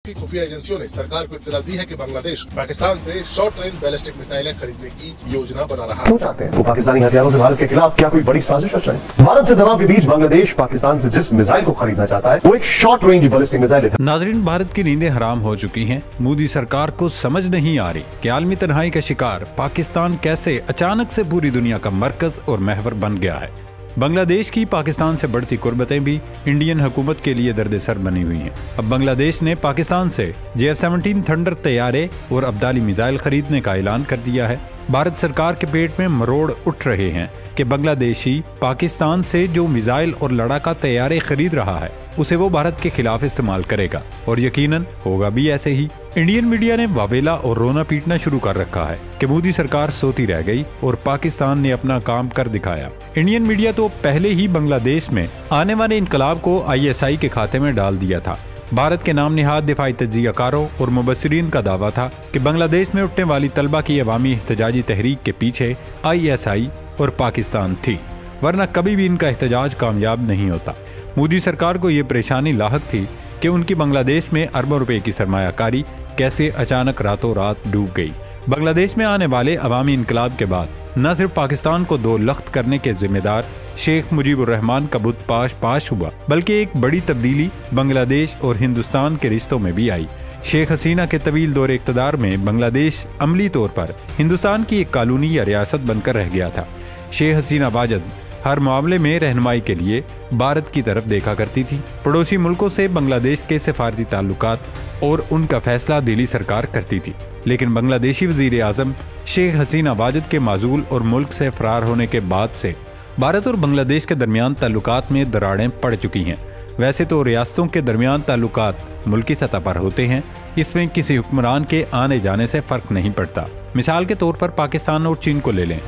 की खुफिया एजेंसियों ने सरकार को इत्तला दी है कि बांग्लादेश पाकिस्तान से शॉर्ट रेंज बैलिस्टिक मिसाइलें खरीदने की योजना बना रहा है। क्यों चाहते हैं वो पाकिस्तानी हथियारों से भारत के खिलाफ क्या कोई बड़ी साजिश रच रहे हैं? भारत से तनाव के बीच बांग्लादेश पाकिस्तान से जिस मिसाइल को खरीदना चाहता है वो एक शॉर्ट रेंज बैलिस्टिक मिसाइल है। नाज़रीन, भारत की नींदें हराम हो चुकी हैं। मोदी सरकार को समझ नहीं आ रही कि आलमी तन्हाई का शिकार पाकिस्तान कैसे अचानक से पूरी दुनिया का मरकज और महवर बन गया है। बांग्लादेश की पाकिस्तान से बढ़ती कुर्बतें भी इंडियन हुकूमत के लिए दर्द सर बनी हुई हैं। अब बांग्लादेश ने पाकिस्तान से JF-17 थंडर तैयारे और अब्दाली मिसाइल खरीदने का ऐलान कर दिया है। भारत सरकार के पेट में मरोड़ उठ रहे हैं कि बांग्लादेशी पाकिस्तान से जो मिसाइल और लड़ाका तैयारे खरीद रहा है उसे वो भारत के खिलाफ इस्तेमाल करेगा, और यकीनन होगा भी ऐसे ही। इंडियन मीडिया ने वावेला और रोना पीटना शुरू कर रखा है कि मोदी सरकार सोती रह गई और पाकिस्तान ने अपना काम कर दिखाया। इंडियन मीडिया तो पहले ही बांग्लादेश में आने वाले इनकलाब को ISI के खाते में डाल दिया था। भारत के नाम निहाद दिफाई तज्जियाकारों और मुबस्सिरीन का दावा था कि बांग्लादेश में उठने वाली तलबा की अवामी एहतजाजी तहरीक के पीछे ISI और पाकिस्तान थी, वरना कभी भी इनका एहतजाज कामयाब नहीं होता। मोदी सरकार को ये परेशानी लाहक थी कि उनकी बांग्लादेश में अरबों रुपए की सरमायाकारी कैसे अचानक रातों रात डूब गई। बांग्लादेश में आने वाले अवामी इनकलाब के बाद न सिर्फ पाकिस्तान को दो लख्त करने के जिम्मेदार शेख मुजीबुर रहमान का बुत पाश हुआ, बल्कि एक बड़ी तब्दीली बांग्लादेश और हिंदुस्तान के रिश्तों में भी आई। शेख हसीना के तवील दौरे इक़्तिदार में बांग्लादेश अमली तौर पर हिंदुस्तान की एक कॉलोनी या रियासत बनकर रह गया था। शेख हसीना वाजद हर मामले में रहनुमाई के लिए भारत की तरफ देखा करती थी। पड़ोसी मुल्कों से बांग्लादेश के सफारती ताल्लुकात और उनका फैसला दिली सरकार करती थी, लेकिन बांग्लादेशी वज़ीर आज़म शेख हसीना वाजद के माजूल और मुल्क से फरार होने के बाद से भारत और बांग्लादेश के दरमियान ताल्लुकात में दरारें पड़ चुकी हैं। वैसे तो रियासतों के दरमियान ताल्लुकात मुल्की सतह पर होते हैं, इसमें किसी हुक्मरान के आने जाने से फ़र्क नहीं पड़ता। मिसाल के तौर पर पाकिस्तान और चीन को ले लें।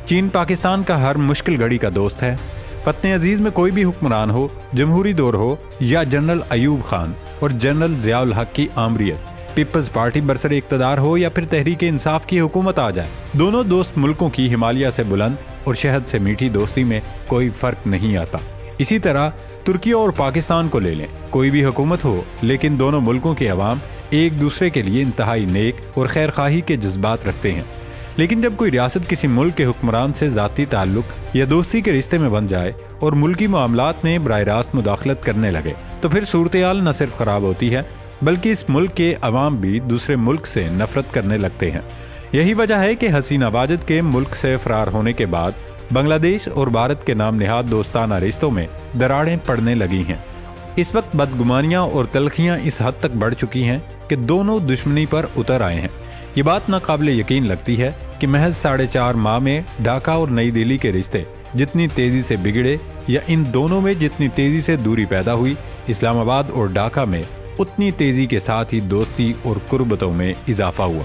चीन पाकिस्तान का हर मुश्किल घड़ी का दोस्त है। वतन अजीज़ में कोई भी हुक्मरान हो, जमहूरी दौर हो या जनरल अयूब खान और जनरल ज़ियाउल हक की आमरीत, पीपल्स पार्टी बरसर इक़्तिदार हो या फिर तहरीक इंसाफ की हुकूमत आ जाए, दोनों दोस्त मुल्कों की हिमालय से बुलंद और शहद से मीठी दोस्ती में कोई फ़र्क नहीं आता। इसी तरह तुर्की और पाकिस्तान को ले लें। कोई भी हुकूमत हो, लेकिन दोनों मुल्कों के अवाम एक दूसरे के लिए इंतहाई नेक और खैर खाही के जज्बात रखते हैं। लेकिन जब कोई रियासत किसी मुल्क के हुक्मरान से ज़ाती ताल्लुक या दोस्ती के रिश्ते में बन जाए और मुल्की मामलात में बराह रास्त मुदाखलत करने लगे, तो फिर सूरत-ए-हाल न सिर्फ ख़राब होती है, बल्कि इस मुल्क के अवाम भी दूसरे मुल्क से नफरत करने लगते हैं। यही वजह है कि हसीना वाजद के मुल्क से फरार होने के बाद बांग्लादेश और भारत के नाम निहाद दोस्ताना रिश्तों में दरारें पड़ने लगी हैं। इस वक्त बदगुमानियाँ और तलखियाँ इस हद तक बढ़ चुकी हैं कि दोनों दुश्मनी पर उतर आए हैं। ये बात नाकाबिले यकीन लगती है कि महज 4.5 माह में ढाका और नई दिल्ली के रिश्ते जितनी तेज़ी से बिगड़े या इन दोनों में जितनी तेज़ी से दूरी पैदा हुई, इस्लामाबाद और ढाका में उतनी तेज़ी के साथ ही दोस्ती और कुर्बतों में इजाफा हुआ।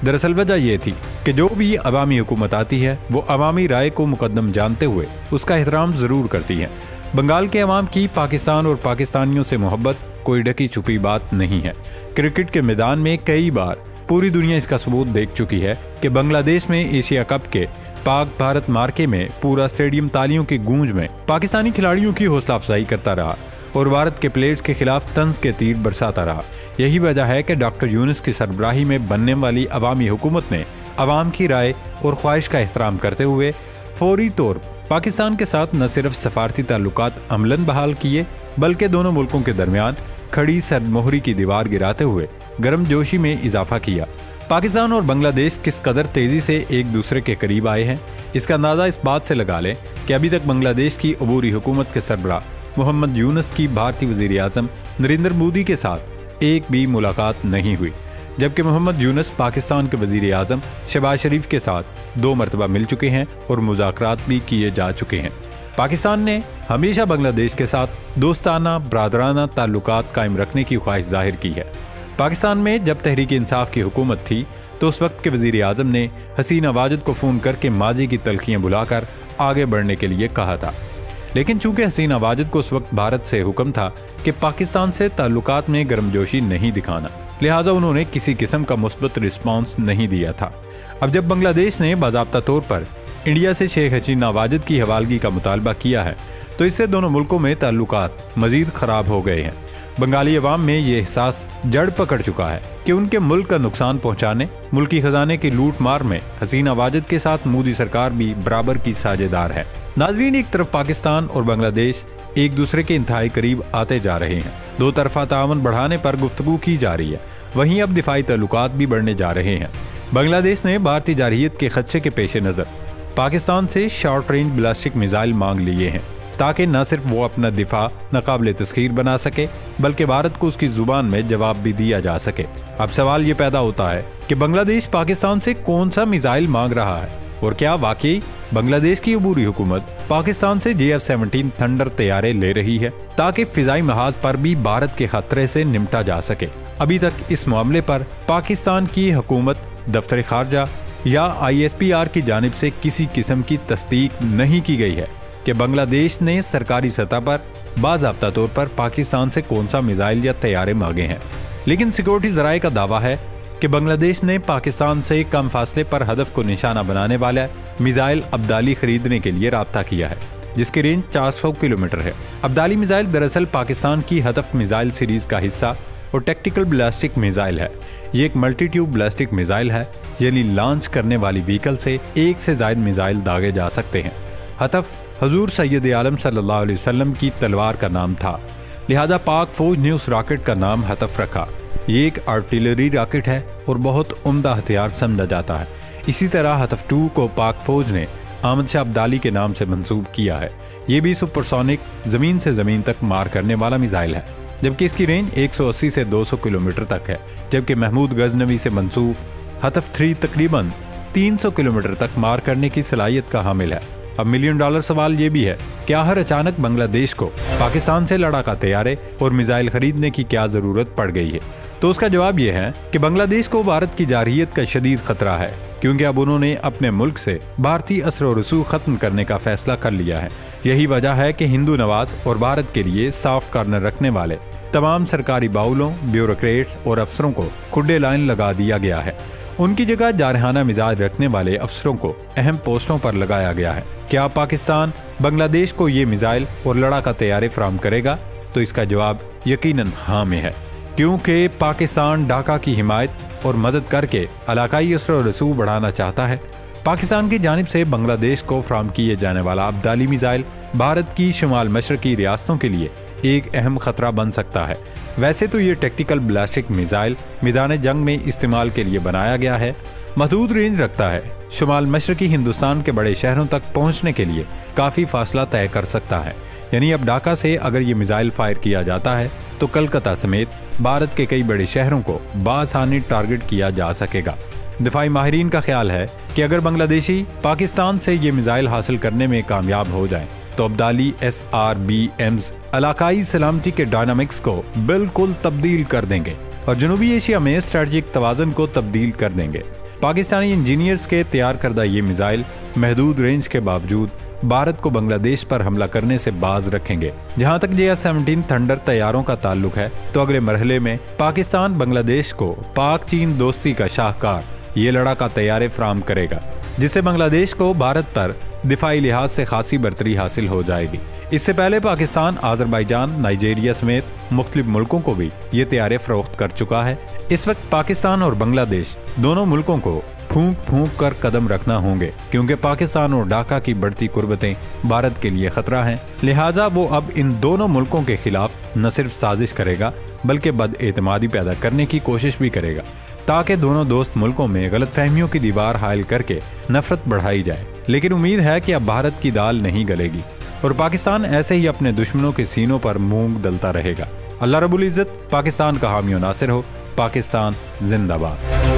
दरअसल वजह यह थी कि जो भी अवामी हुकूमत आती है वो अवामी राय को मुकद्दम जानते हुए उसका एहतराम ज़रूर करती है। बंगाल के अवाम की पाकिस्तान और पाकिस्तानियों से मोहब्बत कोई ढकी छुपी बात नहीं है। क्रिकेट के मैदान में कई बार पूरी दुनिया इसका सबूत देख चुकी है कि बांग्लादेश में एशिया कप के पाक भारत मार्के में पूरा स्टेडियम तालियों की गूंज में पाकिस्तानी खिलाड़ियों की हौसला अफजाई करता रहा और भारत के प्लेयर्स के खिलाफ तंज के तीर बरसाता रहा। यही वजह है कि डॉक्टर यूनुस की सरबराही में बनने वाली अवामी हुकूमत ने अवाम की राय और ख्वाहिश का एहतराम करते हुए फौरी तौर पाकिस्तान के साथ न सिर्फ सफारती ताल्लुकात अमलन बहाल किए, बल्कि दोनों मुल्कों के दरमियान खड़ी सरमोहरी की दीवार गिराते हुए गर्मजोशी में इजाफा किया। पाकिस्तान और बांग्लादेश किस कदर तेज़ी से एक दूसरे के करीब आए हैं, इसका अंदाज़ा इस बात से लगा लें कि अभी तक बांग्लादेश की अबूरी हुकूमत के सरबराह मोहम्मद यूनुस की भारतीय वज़ीर आज़म नरेंद्र मोदी के साथ एक भी मुलाकात नहीं हुई, जबकि मोहम्मद यूनुस पाकिस्तान के वज़ीर आज़म शहबाज शरीफ के साथ 2 मरतबा मिल चुके हैं और मुज़ाकरात भी किए जा चुके हैं। पाकिस्तान ने हमेशा बांग्लादेश के साथ दोस्ताना बरादराना ताल्लुकात कायम रखने की ख्वाहिश जाहिर की है। पाकिस्तान में जब तहरीक इंसाफ की हुकूमत थी तो उस वक्त के वज़ीर आज़म ने हसीना वाजद को फ़ोन करके माजी की तलखियाँ बुलाकर आगे बढ़ने के लिए कहा था, लेकिन चूंकि हसीना वाजद को उस वक्त भारत से हुक्म था कि पाकिस्तान से ताल्लुकात में गर्मजोशी नहीं दिखाना, लिहाजा उन्होंने किसी किस्म का मुस्बत रिस्पॉन्स नहीं दिया था। अब जब बांग्लादेश ने बाज़ाब्ता तौर पर इंडिया से शेख हसीना वाजद की हवालगी का मुतालबा किया है तो इससे दोनों मुल्कों में ताल्लुकात मज़ीद ख़राब हो गए हैं। बंगाली अवाम में ये एहसास जड़ पकड़ चुका है कि उनके मुल्क का नुकसान पहुंचाने, मुल्की खजाने की लूट मार में हसीना वाजिद के साथ मोदी सरकार भी बराबर की साझेदार है। नाज़रीन, एक तरफ पाकिस्तान और बांग्लादेश एक दूसरे के इंतहाई करीब आते जा रहे हैं, दो तरफा ताउन बढ़ाने पर गुफ्तगू की जा रही है, वहीं अब दिफाई ताल्लुकात भी बढ़ने जा रहे हैं। बांग्लादेश ने भारतीय जारहियत के खदशे के पेश नज़र पाकिस्तान से शॉर्ट रेंज बैलिस्टिक मिसाइल मांग लिए हैं, ताकि न सिर्फ वो अपना दिफा नाकाबिले तस्खीर बना सके, बल्कि भारत को उसकी जुबान में जवाब भी दिया जा सके। अब सवाल ये पैदा होता है कि बांग्लादेश पाकिस्तान से कौन सा मिसाइल मांग रहा है, और क्या वाकई बांग्लादेश की अबूरी हुकूमत पाकिस्तान से JF-17 थंडर तैयारे ले रही है, ताकि फिजाई महाज पर भी भारत के खतरे से निपटा जा सके। अभी तक इस मामले पर पाकिस्तान की हुकूमत, दफ्तर खारजा या ISPR की जानिब से किसी किस्म की तस्दीक नहीं की गई है कि बांग्लादेश ने सरकारी सतह पर बाज़ाब्ता तौर पर पाकिस्तान से कौन सा मिसाइल या तैयारे मांगे हैं। लेकिन सिक्योरिटी ज़राए का दावा है कि बांग्लादेश ने पाकिस्तान से कम फासले पर हदफ को निशाना बनाने वाला मिसाइल अब्दाली खरीदने के लिए राब्ता किया है, जिसकी रेंज 400 किलोमीटर है। अब्दाली मिसाइल दरअसल पाकिस्तान की हदफ मिसाइल सीरीज का हिस्सा और टैक्टिकल बैलिस्टिक मिसाइल है। ये एक मल्टी ट्यूब बैलिस्टिक मिसाइल है, यानी लॉन्च करने वाली व्हीकल से एक से ज्यादा मिसाइल दागे जा सकते हैं। हतफ हजूर सैयद आलम सल्लल्लाहु अलैहि वसल्लम की तलवार का नाम था, लिहाजा पाक फौज ने उस रॉकेट का नाम हतफ रखा। ये एक आर्टिलरी रॉकेट है और बहुत उम्दा हथियार समझा जाता है। इसी तरह हतफ 2 को पाक फौज ने अहमद शाह अब्दाली के नाम से मंसूब किया है। ये भी सुपरसोनिक जमीन से जमीन तक मार करने वाला मिसाइल है, जबकि इसकी रेंज 180 से 200 किलोमीटर तक है, जबकि महमूद गजनवी से मंसूब हतफ 3 तकरीबन 300 किलोमीटर तक मार करने की सलाहियत का हामिल है। अब मिलियन डॉलर सवाल ये भी है, क्या हर अचानक बांग्लादेश को पाकिस्तान से लड़ाका तैयारे और मिसाइल खरीदने की क्या जरूरत पड़ गई है? तो उसका जवाब यह है कि बांग्लादेश को भारत की जारहियत का शदीद खतरा है, क्योंकि अब उन्होंने अपने मुल्क से भारतीय असर और रसूख खत्म करने का फैसला कर लिया है। यही वजह है कि हिंदू नवाज और भारत के लिए सॉफ्ट कॉर्नर रखने वाले तमाम सरकारी बाउलों, ब्यूरोक्रेट्स और अफसरों को खुड्डे लाइन लगा दिया गया है। उनकी जगह जारहाना मिजाज रखने वाले अफसरों को अहम पोस्टों पर लगाया गया है। क्या पाकिस्तान बांग्लादेश को ये मिसाइल और लड़ाका तैयारे फराहम करेगा? तो इसका जवाब यकीनन हाँ में है, क्योंकि पाकिस्तान ढाका की हिमायत और मदद करके इलाकाई असर और रसूख बढ़ाना चाहता है। पाकिस्तान की जानिब से बांग्लादेश को फराहम किए जाने वाला अब्दाली मिसाइल भारत की शुमाल मशरकी रियासतों के लिए एक अहम खतरा बन सकता है। वैसे तो ये टैक्टिकल बैलिस्टिक मिसाइल मैदान जंग में इस्तेमाल के लिए बनाया गया है, महदूद रेंज रखता है, शुमाल मशरकी हिंदुस्तान के बड़े शहरों तक पहुंचने के लिए काफ़ी फासला तय कर सकता है। यानी अब ढाका से अगर ये मिसाइल फायर किया जाता है तो कलकत्ता समेत भारत के कई बड़े शहरों को बासानी टारगेट किया जा सकेगा। दिफाई माहिरीन का ख्याल है कि अगर बांग्लादेशी पाकिस्तान से ये मिसाइल हासिल करने में कामयाब हो जाएं, तो अब्दाली SRBMs इलाकाई सलामती के डायनामिक्स को बिल्कुल तब्दील कर देंगे और जनूबी एशिया में स्ट्रेटजिक तवाज़ुन को तब्दील कर देंगे। पाकिस्तानी इंजीनियर्स के तैयार करदा ये मिसाइल महदूद रेंज के बावजूद भारत को बांग्लादेश पर हमला करने से बाज रखेंगे। जहां तक JF-17 थंडर तैयारों का ताल्लुक है, तो अगले मरहले में पाकिस्तान बांग्लादेश को पाक चीन दोस्ती का शाहकार ये लड़ाका तैयारे फराहम करेगा, जिससे बांग्लादेश को भारत पर दिफाई लिहाज से खासी बरतरी हासिल हो जाएगी। इससे पहले पाकिस्तान आज़रबाईजान, नाइजीरिया समेत मुख्तलिफ मुल्कों को भी ये तैयारे फरोख्त कर चुका है। इस वक्त पाकिस्तान और बांग्लादेश दोनों मुल्कों को फूंक फूंक कर कदम रखना होंगे, क्योंकि पाकिस्तान और ढाका की बढ़ती कुर्बतें भारत के लिए खतरा हैं। लिहाजा वो अब इन दोनों मुल्कों के खिलाफ न सिर्फ साजिश करेगा बल्कि बदएतमादी पैदा करने की कोशिश भी करेगा, ताकि दोनों दोस्त मुल्कों में गलतफहमियों की दीवार हायल करके नफरत बढ़ाई जाए। लेकिन उम्मीद है कि अब भारत की दाल नहीं गलेगी और पाकिस्तान ऐसे ही अपने दुश्मनों के सीनों पर मूंग दलता रहेगा। अल्लाह रब्बुल इज्जत पाकिस्तान का हामी और नासिर हो। पाकिस्तान जिंदाबाद।